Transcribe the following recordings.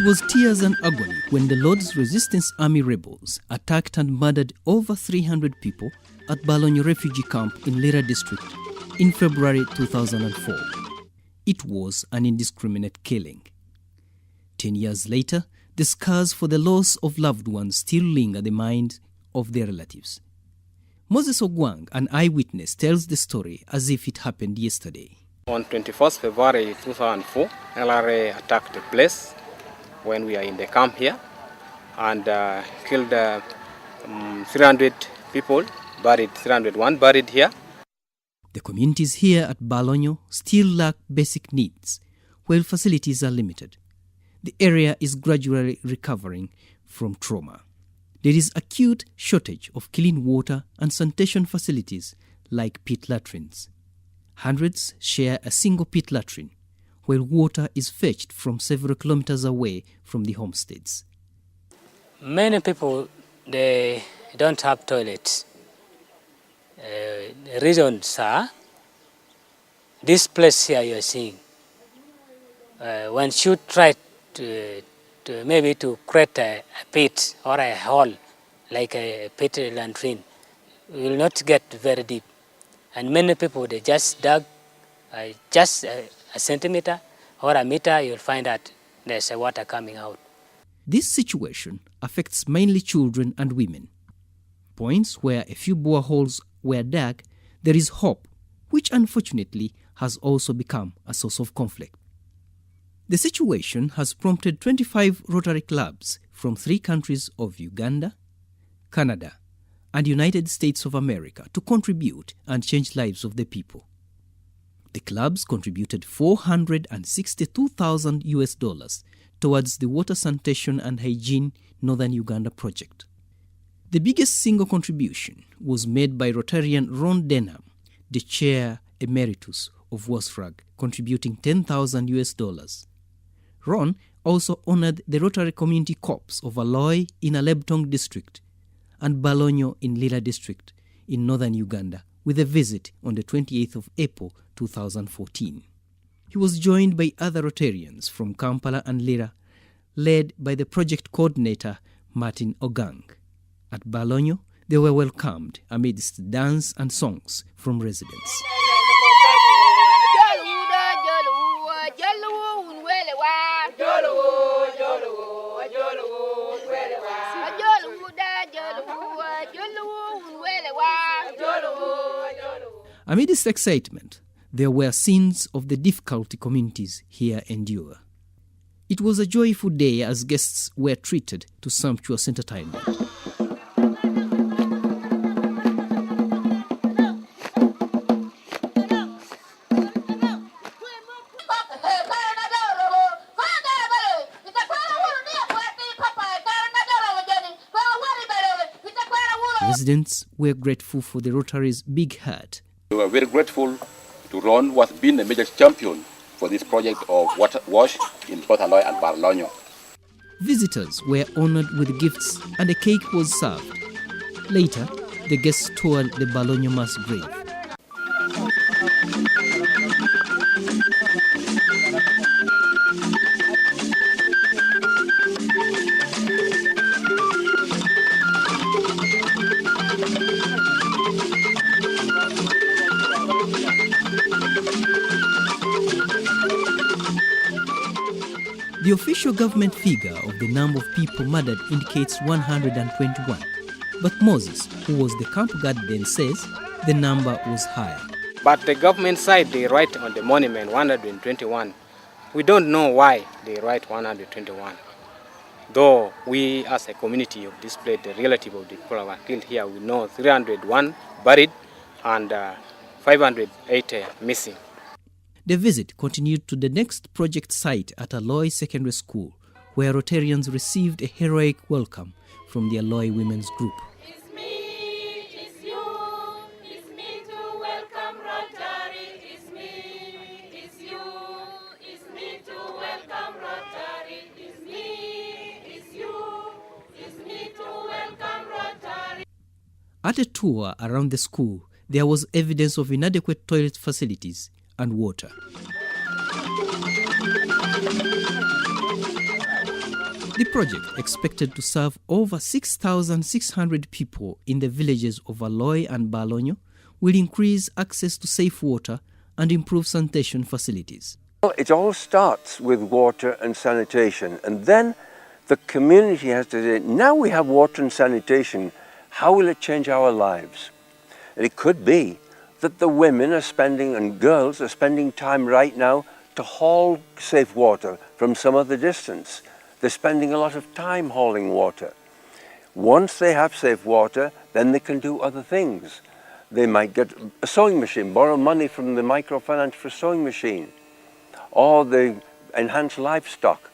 was tears and agony when the Lord's Resistance Army rebels attacked and murdered over 300 people at Barlonyo refugee camp in Lira district in February 2004. It was an indiscriminate killing. 10 years later, the scars for the loss of loved ones still linger the minds of their relatives. Moses Ogwang, an eyewitness, tells the story as if it happened yesterday. On 21st February 2004, LRA attacked the place when we are in the camp here and killed 300 people, buried 301 buried here. The communities here at Barlonyo still lack basic needs, while facilities are limited. The area is gradually recovering from trauma. There is acute shortage of clean water and sanitation facilities like pit latrines. Hundreds share a single pit latrine, while water is fetched from several kilometers away from the homesteads. Many people, they don't have toilets. The reasons are, this place here you're seeing, one should try to create a pit or a hole, like a pit latrine. We will not get very deep. And many people, they just dug just a centimeter or a meter, you'll find that there's a water coming out. This situation affects mainly children and women. Points where a few boreholes were dug, there is hope, which unfortunately has also become a source of conflict. The situation has prompted 25 Rotary clubs from 3 countries of Uganda, Canada, and United States of America to contribute and change lives of the people. The clubs contributed $462,000 towards the Water Sanitation and Hygiene Northern Uganda project. The biggest single contribution was made by Rotarian Ron DENHAM, the chair emeritus of WASFRAG, contributing $10,000. Ron also honored the Rotary Community Corps of Aloi in Alebtong district and Barlonyo in Lira district in northern Uganda with a visit on the 28th of April 2014. He was joined by other Rotarians from Kampala and Lira, led by the project coordinator Martin Ogang. At Barlonyo, they were welcomed amidst dance and songs from residents. Amid this excitement, there were scenes of the difficulty communities here endure. It was a joyful day as guests were treated to sumptuous entertainment. Residents were grateful for the Rotary's big heart. We were very grateful to Ron, who has been a major champion for this project of water wash in both Aloi and Barlonyo. Visitors were honored with gifts and a cake was served. Later, the guests toured the Barlonyo mass grave. The official government figure of the number of people murdered indicates 121. But Moses, who was the camp guard then, says the number was higher. But the government side, they write on the monument 121. We don't know why they write 121. Though we as a community of this place, the relative of the people who were killed here, we know 301 buried and 580 missing. The visit continued to the next project site at Aloi Secondary School, where Rotarians received a heroic welcome from the Aloi Women's Group. It's me, it's you, it's me to welcome Rotary. It's me, it's you, it's me to welcome Rotary. It's me, it's you, it's me to welcome Rotary. At a tour around the school, there was evidence of inadequate toilet facilities and water. The project, expected to serve over 6,600 people in the villages of Aloi and Barlonyo, will increase access to safe water and improve sanitation facilities. It all starts with water and sanitation, and then the community has to say, now we have water and sanitation, how will it change our lives? And it could be that the women are spending, and girls are spending time right now to haul safe water from some other distance. They're spending a lot of time hauling water. Once they have safe water, then they can do other things. They might get a sewing machine, borrow money from the microfinance for a sewing machine, or they enhance livestock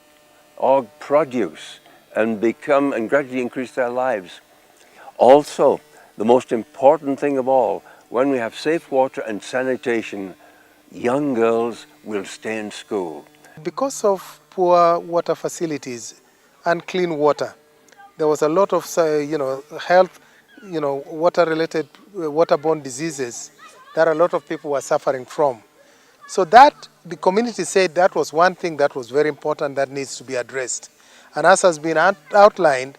or produce and gradually increase their lives. Also, the most important thing of all, when we have safe water and sanitation, young girls will stay in school. Because of poor water facilities and clean water, there was a lot of health, water-related, waterborne diseases that a lot of people were suffering from. So that the community said that was one thing that was very important that needs to be addressed. And as has been outlined,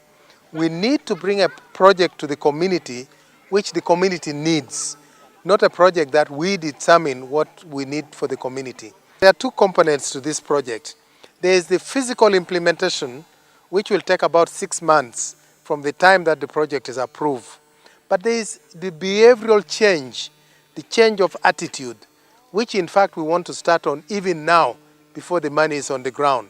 we need to bring a project to the community which the community needs, not a project that we determine what we need for the community. There are two components to this project. There is the physical implementation, which will take about 6 months from the time that the project is approved. But there is the behavioral change, the change of attitude, which in fact we want to start on even now before the money is on the ground.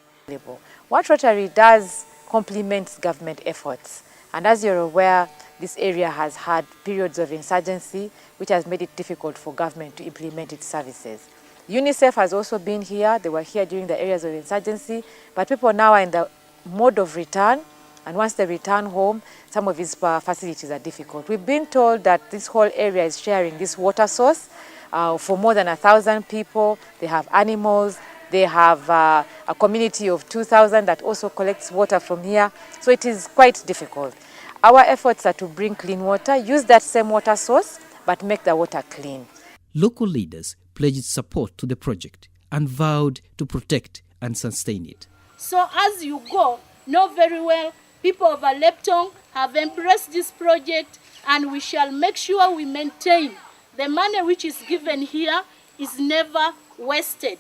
What Rotary does complements government efforts. And as you're aware, this area has had periods of insurgency, which has made it difficult for government to implement its services. UNICEF has also been here. They were here during the areas of insurgency, but people now are in the mode of return, and once they return home, some of these facilities are difficult. We've been told that this whole area is sharing this water source for more than 1,000 people. They have animals. They have a community of 2,000 that also collects water from here. So it is quite difficult. Our efforts are to bring clean water, use that same water source, but make the water clean. Local leaders pledged support to the project and vowed to protect and sustain it. So as you go, know very well, people of Aleptong have embraced this project, and we shall make sure we maintain the money which is given here is never wasted.